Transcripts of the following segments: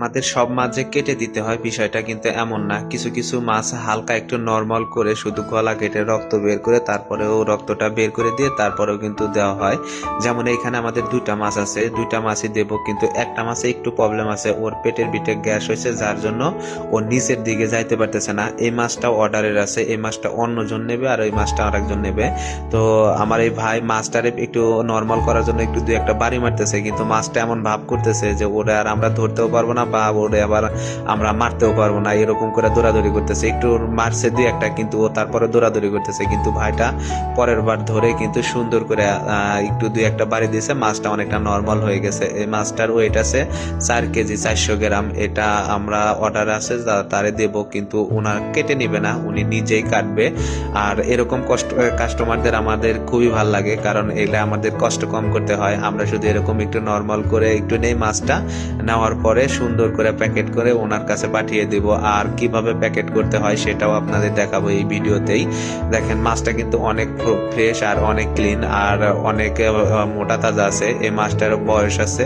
আমাদের সব মাছ যে কেটে দিতে হয় বিষয়টা কিন্তু এমন না। কিছু কিছু মাছ হালকা একটু নরমাল করে শুধু গলা কেটে রক্ত বের করে তারপরেও রক্তটা বের করে দিয়ে তারপরেও কিন্তু দেওয়া হয়। যেমন এখানে আমাদের দুইটা মাছ আছে, দুইটা মাছই দেবো, কিন্তু একটা মাছে একটু প্রবলেম আছে, ওর পেটের ভিতরে গ্যাস হয়েছে যার জন্য ও নিচের দিকে যাইতে পারতেছে না। এই মাছটাও অর্ডারের আছে, এই মাছটা অন্যজন নেবে আর ওই মাছটা আরেকজন নেবে। তো আমার এই ভাই মাছটারে একটু নর্মাল করার জন্য একটু দুই একটা বাড়ি মারতেছে, কিন্তু মাছটা এমন ভাব করতেছে যে ওরা আর আমরা ধরতেও পারবো না বা ওরে আবার আমরা মারতেও পারবো না, এরকম করে দৌড়াদৌড়ি করতেছে। একটু মারছে দুই একটা, কিন্তু ও তারপরে দৌড়াদৌড়ি করতেছে। কিন্তু ভাইটা পরের বার ধরে কিন্তু সুন্দর করে একটু দুই একটা বাড়ি দিয়েছে, মাছটা অনেকটা নর্মাল হয়ে গেছে। এই মাছটার ওয়েট আছে 4 কেজি 400 গ্রাম। এটা আমরা অর্ডার আছে তারে দেব, কিন্তু ওনার কেটে নিবে না, উনি নিজেই কাটবে। আর এরকম কাস্টমারদের আমাদের খুবই ভালো লাগে, কারণ এগুলো আমাদের কষ্ট কম করতে হয়। আমরা শুধু এরকম একটু নর্মাল করে একটু নেই, মাছটা নেওয়ার পরে সুন্দর করে প্যাকেট করে ওনার কাছে পাঠিয়ে দিব। আর কিভাবে প্যাকেট করতে হয় সেটাও আপনাদের দেখাবো এই ভিডিওতেই। দেখেন মাছটা কিন্তু অনেক ফ্রেশ আর অনেক ক্লিন আর অনেক মোটা তাজা আছে। এই মাছটার বয়স আছে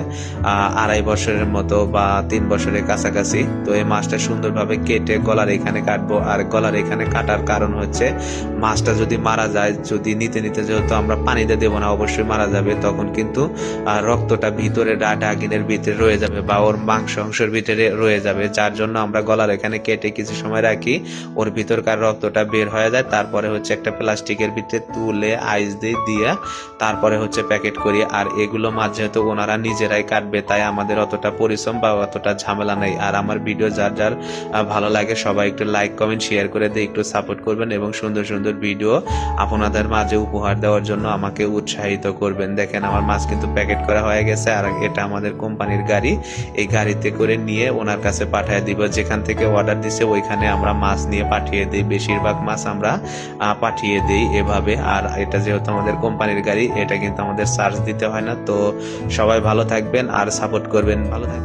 2.5 বছরের মতো বা 3 বছরের কাছাকাছি। তো এই মাছটা সুন্দরভাবে কেটে গলার এখানে কাটবো। আর গলার এখানে কাটার কারণ হচ্ছে মাছটা যদি মারা যায়, যদি নিতে নিতে যেহেতু আমরা পানিতে দেবো না, অবশ্যই মারা যাবে, তখন কিন্তু রক্তটা ভিতরে ডাকিনের ভিতরে রয়ে যাবে বা ওর মাংস অংশের ভিতরে রয়ে যাবে, যার জন্য আমরা গলার এখানে কেটে কিছু সময় রাখি, ওর ভিতরকার রক্তটা বের হয়ে যায়। তারপরে হচ্ছে একটা প্লাস্টিকের ভিতরে তুলে আইস দিয়ে তারপরে হচ্ছে প্যাকেট করি। আর এগুলো মাছ যেহেতু ওনারা নিজেরাই কাটবে, তাই আমাদের অতটা পরিশ্রম বা অতটা ঝামেলা নেই। আর আমার ভিডিও যার যার ভালো লাগে সবাই একটু লাইক কমেন্ট শেয়ার করে দিয়ে একটু সাপোর্ট করবেন এবং সুন্দর সুন্দর ভিডিও আপনাদের মাঝে উপহার দেওয়ার জন্য আমাকে উৎসাহিত করবেন। দেখেন আমার মাছ কিন্তু প্যাকেট করা হয়ে গেছে। আর এটা আমাদের কোম্পানির গাড়ি, এই গাড়িতে করে নিয়ে ওনার কাছে পাঠিয়ে দিব। যেখান থেকে অর্ডার দিছে ওইখানে আমরা মাছ নিয়ে পাঠিয়ে দিই, বেশিরভাগ মাছ আমরা পাঠিয়ে দিই এভাবে। আর এটা যেহেতু আমাদের কোম্পানির গাড়ি, এটা কিন্তু আমাদের চার্জ দিতে হয় না। তো সবাই ভালো থাকবেন আর সাপোর্ট করবেন, ভালো থাকবেন।